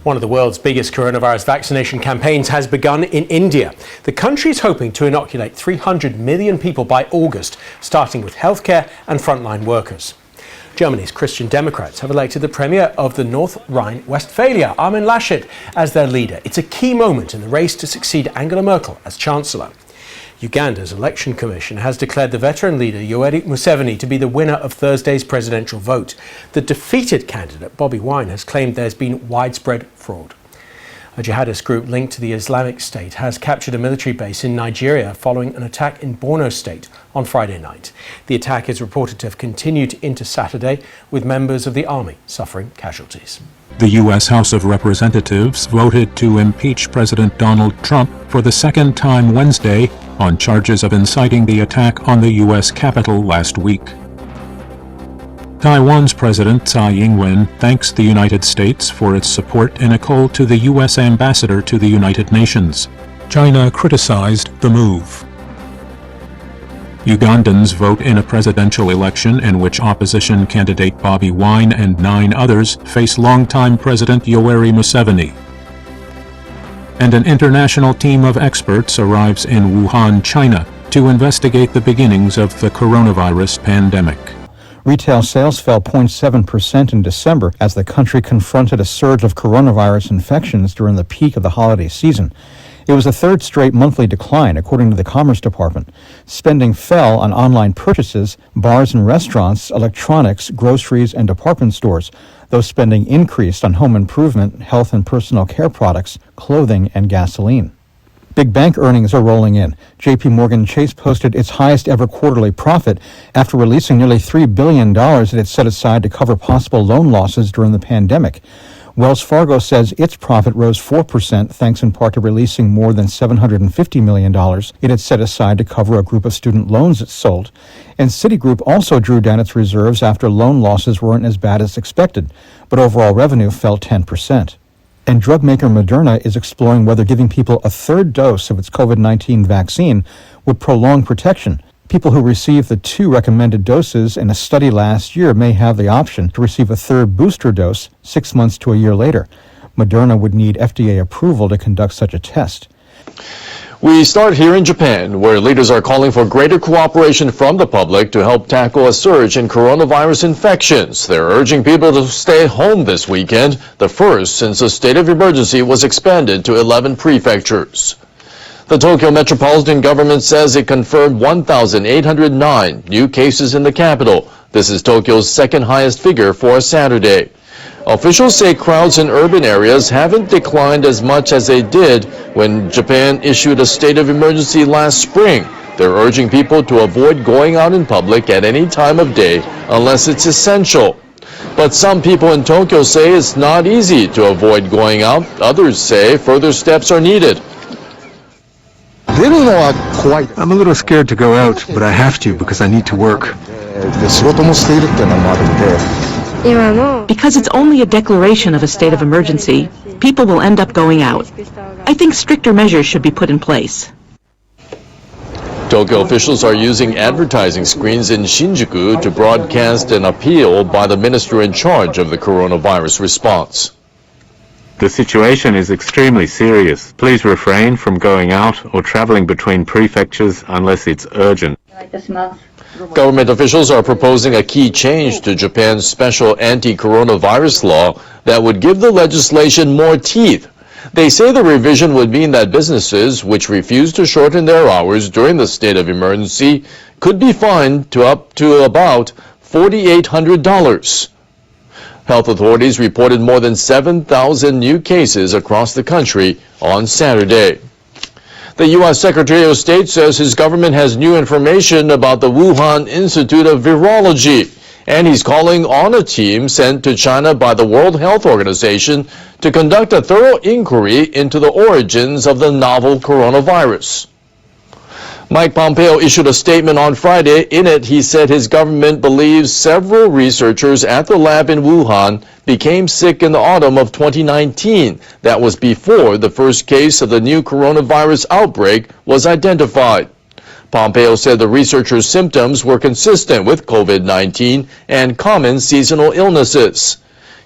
One of the world's biggest coronavirus vaccination campaigns has begun in India. The country is hoping to inoculate 300 million people by August, starting with healthcare and frontline workers. Germany's Christian Democrats have elected the Premier of the North Rhine-Westphalia, Armin Laschet, as their leader. It's a key moment in the race to succeed Angela Merkel as Chancellor. Uganda's election commission has declared the veteran leader Yoweri Museveni to be the winner of Thursday's presidential vote. The defeated candidate, Bobi Wine, has claimed there's been widespread fraud. A jihadist group linked to the Islamic State has captured a military base in Nigeria following an attack in Borno State on Friday night. The attack is reported to have continued into Saturday, with members of the army suffering casualties. The U.S. House of Representatives voted to impeach President Donald Trump for the second time Wednesday on charges of inciting the attack on the U.S. Capitol last week. Taiwan's President Tsai Ing-wen thanks the United States for its support in a call to the U.S. ambassador to the United Nations. China criticized the move. Ugandans vote in a presidential election in which opposition candidate Bobi Wine and 9 others face longtime President Yoweri Museveni. And an international team of experts arrives in Wuhan, China, to investigate the beginnings of the coronavirus pandemic. Retail sales fell 0.7% in December as the country confronted a surge of coronavirus infections during the peak of the holiday season. It was the third straight monthly decline, according to the Commerce Department. Spending fell on online purchases, bars and restaurants, electronics, groceries, and department stores, though spending increased on home improvement, health and personal care products, clothing, and gasoline. Big bank earnings are rolling in. J.P. Morgan Chase posted its highest ever quarterly profit after releasing nearly $3 billion that it set aside to cover possible loan losses during the pandemic. Wells Fargo says its profit rose 4% thanks in part to releasing more than $750 million it had set aside to cover a group of student loans it sold. And Citigroup also drew down its reserves after loan losses weren't as bad as expected, but overall revenue fell 10%. And drug maker Moderna is exploring whether giving people a third dose of its COVID-19 vaccine would prolong protection. People who receive the 2 recommended doses in a study last year may have the option to receive a third booster dose 6 months to a year later. Moderna would need FDA approval to conduct such a test. We start here in Japan, where leaders are calling for greater cooperation from the public to help tackle a surge in coronavirus infections. They're urging people to stay home this weekend, the first since the state of emergency was expanded to 11 prefectures. The Tokyo Metropolitan Government says it confirmed 1,809 new cases in the capital. This is Tokyo's second highest figure for a Saturday. Officials say crowds in urban areas haven't declined as much as they did when Japan issued a state of emergency last spring. They're urging people to avoid going out in public at any time of day unless it's essential. But some people in Tokyo say it's not easy to avoid going out. Others say further steps are needed. I'm a little scared to go out, but I have to because I need to work. Because it's only a declaration of a state of emergency, people will end up going out. I think stricter measures should be put in place. Tokyo officials are using advertising screens in Shinjuku to broadcast an appeal by the minister in charge of the coronavirus response. The situation is extremely serious. Please refrain from going out or traveling between prefectures unless it's urgent. Government officials are proposing a key change to Japan's special anti-coronavirus law that would give the legislation more teeth. They say the revision would mean that businesses which refuse to shorten their hours during the state of emergency could be fined to up to about $4,800. Health authorities reported more than 7,000 new cases across the country on Saturday. The U.S. Secretary of State says his government has new information about the Wuhan Institute of Virology, and he's calling on a team sent to China by the World Health Organization to conduct a thorough inquiry into the origins of the novel coronavirus. Mike Pompeo issued a statement on Friday. In it, he said his government believes several researchers at the lab in Wuhan became sick in the autumn of 2019. That was before the first case of the new coronavirus outbreak was identified. Pompeo said the researchers' symptoms were consistent with COVID-19 and common seasonal illnesses.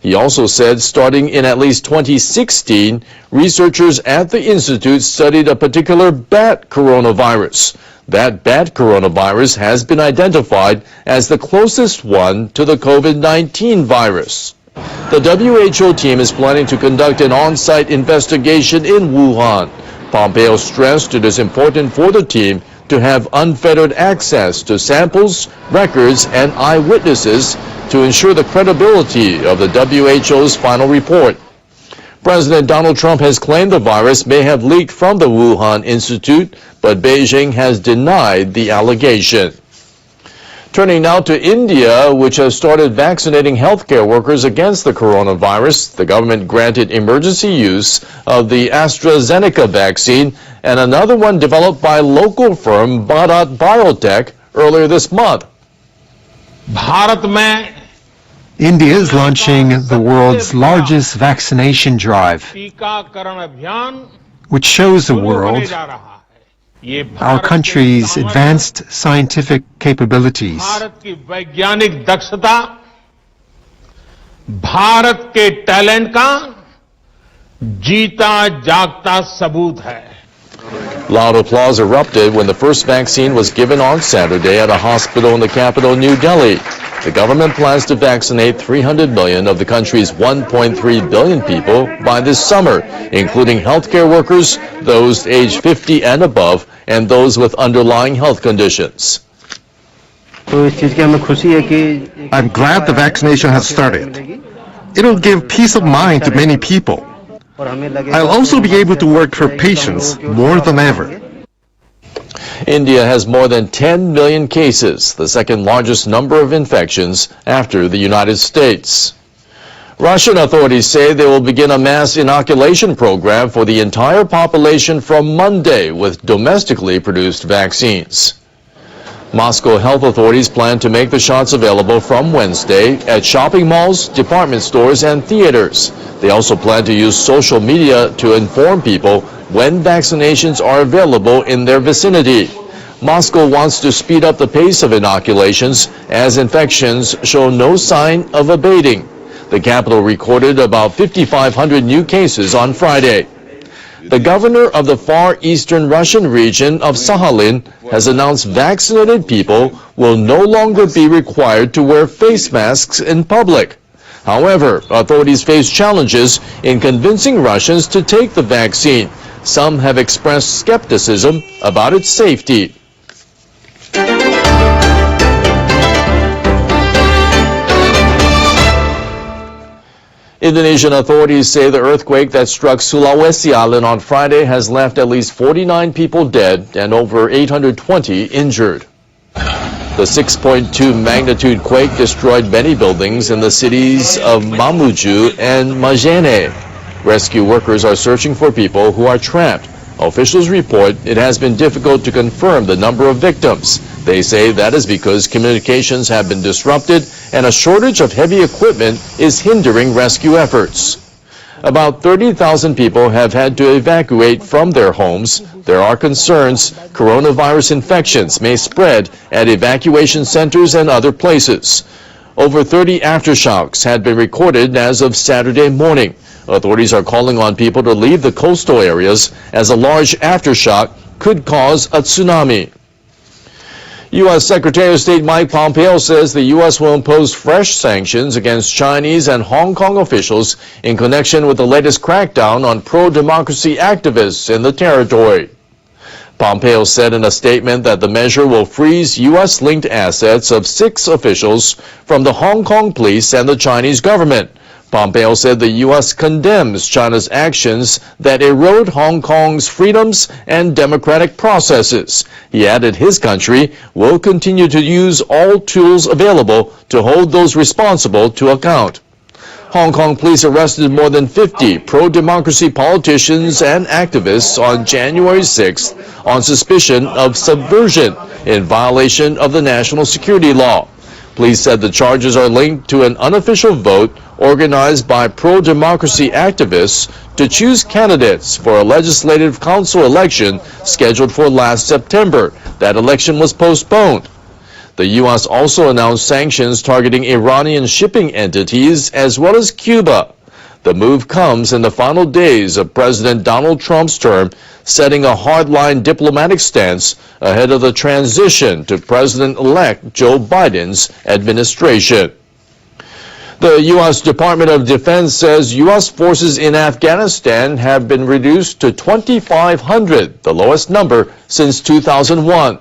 He also said starting in at least 2016, researchers at the institute studied a particular bat coronavirus. That bat coronavirus has been identified as the closest one to the COVID-19 virus. The WHO team is planning to conduct an on-site investigation in Wuhan. Pompeo stressed it is important for the team to have unfettered access to samples, records, and eyewitnesses to ensure the credibility of the WHO's final report. President Donald Trump has claimed the virus may have leaked from the Wuhan Institute, but Beijing has denied the allegation. Turning now to India, which has started vaccinating healthcare workers against the coronavirus. The government granted emergency use of the AstraZeneca vaccine and another one developed by local firm Bharat Biotech earlier this month. India is launching the world's largest vaccination drive, which shows the world our country's advanced scientific capabilities. Loud applause erupted when the first vaccine was given on Saturday at a hospital in the capital, New Delhi. The government plans to vaccinate 300 million of the country's 1.3 billion people by this summer, including healthcare workers, those aged 50 and above, and those with underlying health conditions. I'm glad the vaccination has started. It'll give peace of mind to many people. I'll also be able to work for patients more than ever. India has more than 10 million cases, the second largest number of infections after the United States. Russian authorities say they will begin a mass inoculation program for the entire population from Monday with domestically produced vaccines. Moscow health authorities plan to make the shots available from Wednesday at shopping malls, department stores, and theaters. They also plan to use social media to inform people when vaccinations are available in their vicinity. Moscow wants to speed up the pace of inoculations as infections show no sign of abating. The capital recorded about 5,500 new cases on Friday. The governor of the far eastern Russian region of Sakhalin has announced vaccinated people will no longer be required to wear face masks in public. However, authorities face challenges in convincing Russians to take the vaccine. Some have expressed skepticism about its safety. Indonesian authorities say the earthquake that struck Sulawesi Island on Friday has left at least 49 people dead and over 820 injured. The 6.2 magnitude quake destroyed many buildings in the cities of Mamuju and Majene. Rescue workers are searching for people who are trapped. Officials report it has been difficult to confirm the number of victims. They say that is because communications have been disrupted and a shortage of heavy equipment is hindering rescue efforts. About 30,000 people have had to evacuate from their homes. There are concerns coronavirus infections may spread at evacuation centers and other places. Over 30 aftershocks had been recorded as of Saturday morning. Authorities are calling on people to leave the coastal areas as a large aftershock could cause a tsunami. U.S. Secretary of State Mike Pompeo says the U.S. will impose fresh sanctions against Chinese and Hong Kong officials in connection with the latest crackdown on pro-democracy activists in the territory. Pompeo said in a statement that the measure will freeze U.S.-linked assets of 6 officials from the Hong Kong police and the Chinese government. Pompeo said the U.S. condemns China's actions that erode Hong Kong's freedoms and democratic processes. He added his country will continue to use all tools available to hold those responsible to account. Hong Kong police arrested more than 50 pro-democracy politicians and activists on January 6th on suspicion of subversion in violation of the national security law. Police said the charges are linked to an unofficial vote organized by pro-democracy activists to choose candidates for a legislative council election scheduled for last September. That election was postponed. The U.S. also announced sanctions targeting Iranian shipping entities as well as Cuba. The move comes in the final days of President Donald Trump's term, setting a hardline diplomatic stance ahead of the transition to President-elect Joe Biden's administration. The U.S. Department of Defense says U.S. forces in Afghanistan have been reduced to 2,500, the lowest number since 2001.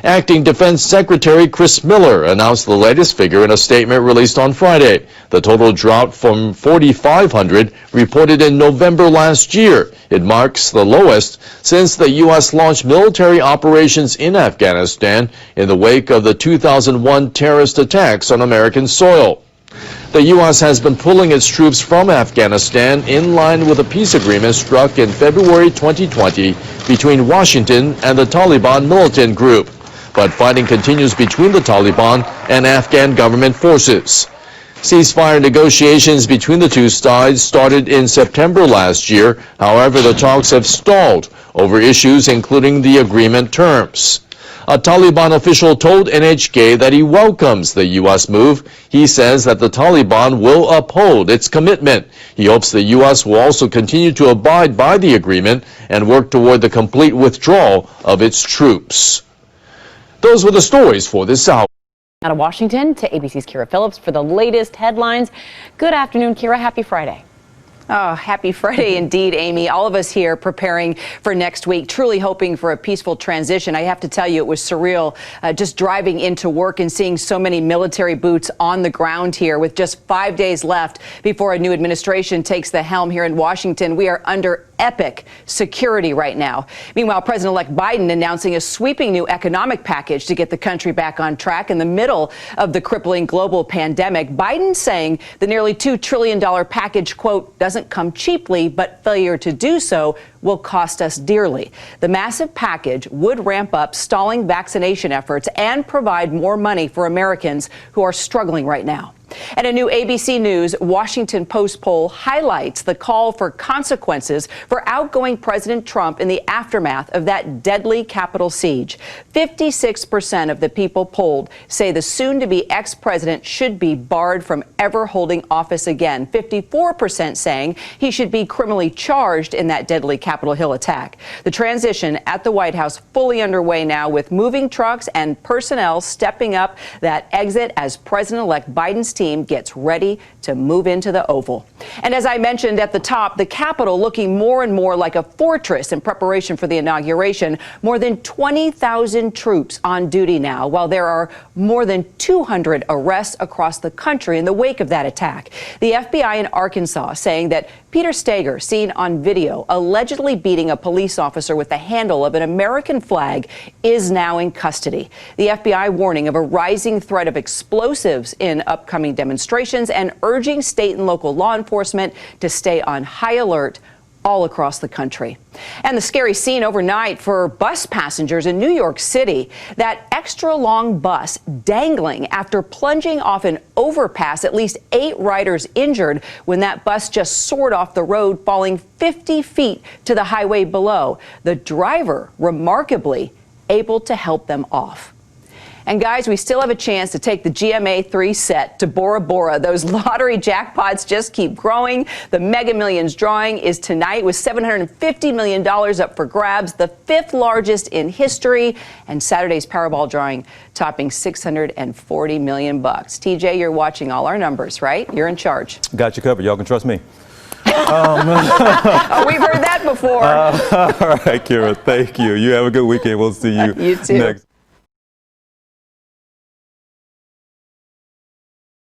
Acting Defense Secretary Chris Miller announced the latest figure in a statement released on Friday. The total dropped from 4,500 reported in November last year. It marks the lowest since the U.S. launched military operations in Afghanistan in the wake of the 2001 terrorist attacks on American soil. The U.S. has been pulling its troops from Afghanistan in line with a peace agreement struck in February 2020 between Washington and the Taliban militant group. But fighting continues between the Taliban and Afghan government forces. Ceasefire negotiations between the two sides started in September last year. However, the talks have stalled over issues including the agreement terms. A Taliban official told NHK that he welcomes the U.S. move. He says that the Taliban will uphold its commitment. He hopes the U.S. will also continue to abide by the agreement and work toward the complete withdrawal of its troops. Those were the stories for this hour. Out of Washington to ABC's Kira Phillips for the latest headlines. Good afternoon, Kira. Happy Friday. Oh, happy Friday indeed, Amy. All of us here preparing for next week, truly hoping for a peaceful transition. I have to tell you, it was surreal just driving into work and seeing so many military boots on the ground here with just 5 days left before a new administration takes the helm here in Washington. We are under epic security right now. Meanwhile, President-elect Biden announcing a sweeping new economic package to get the country back on track in the middle of the crippling global pandemic. Biden saying the nearly $2 trillion package, quote, doesn't come cheaply, but failure to do so will cost us dearly. The massive package would ramp up stalling vaccination efforts and provide more money for Americans who are struggling right now. And a new ABC News Washington Post poll highlights the call for consequences for outgoing President Trump in the aftermath of that deadly Capitol siege. 56% of the people polled say the soon-to-be ex-president should be barred from ever holding office again. 54% saying he should be criminally charged in that deadly Capitol Hill attack. The transition at the White House fully underway now, with moving trucks and personnel stepping up that exit as President-elect Biden's team gets ready to move into the Oval. And as I mentioned at the top, the Capitol looking more and more like a fortress in preparation for the inauguration. More than 20,000 troops on duty now, while there are more than 200 arrests across the country in the wake of that attack. The FBI in Arkansas saying that Peter Steger, seen on video allegedly beating a police officer with the handle of an American flag, is now in custody. The FBI warning of a rising threat of explosives in upcoming demonstrations and urging state and local law enforcement to stay on high alert all across the country. And the scary scene overnight for bus passengers in New York City, that extra long bus dangling after plunging off an overpass, at least 8 riders injured when that bus just soared off the road, falling 50 feet to the highway below. The driver, remarkably, able to help them off. And guys, we still have a chance to take the GMA3 set to Bora Bora. Those lottery jackpots just keep growing. The Mega Millions drawing is tonight with $750 million up for grabs, the 5th largest in history, and Saturday's Powerball drawing topping $640 million. TJ, you're watching all our numbers, right? You're in charge. Got you covered. Y'all can trust me. Oh, we've heard that before. All right, Kira, thank you. You have a good weekend. We'll see you You too. next.